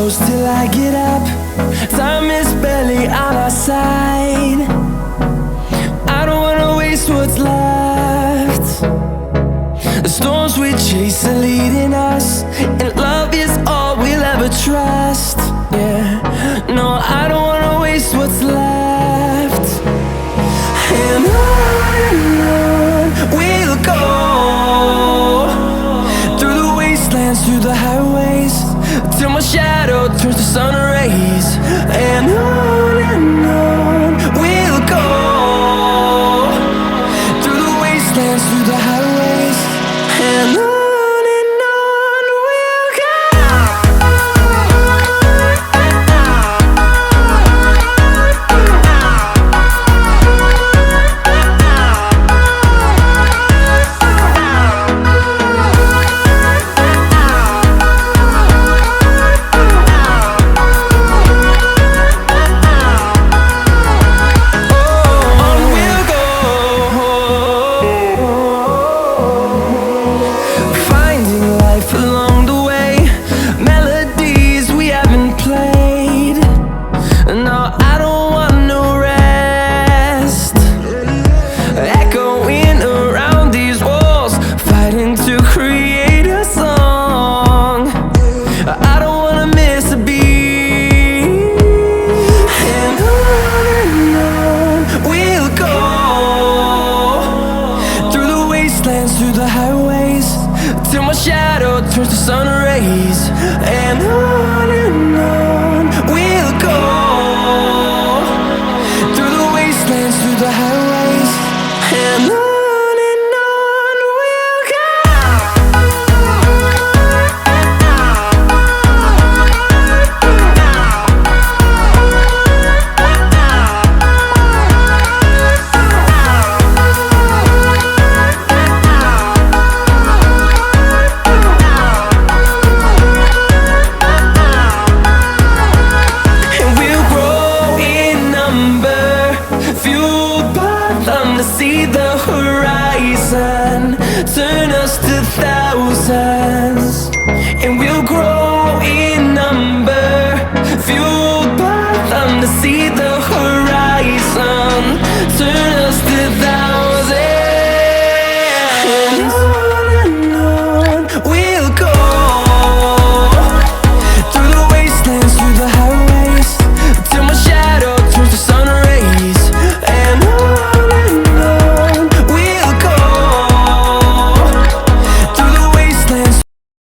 close till I get up. Time is barely on our side. I don't wanna waste what's left. The storms we chase are leading us, and love is all we'll ever trust. Yeah, no, I don't wanna waste what's left. And on we'll go, through the wastelands, through the highways, till my shadow turns to sun rays. And on we'll go, through the wastelands, through the highways, and on we'll go. Along the way, melodies we haven't played. No, I don't want no rest. Echoing around these walls, fighting to create a song. I don't wanna miss a beat. And on we'll go, through the wastelands, through the highways, till my shadow turns to sun rays. And on we'll go, through the wastelands, through the highways, and on we'll go. See the horizon turn us to thousands, and we'll grow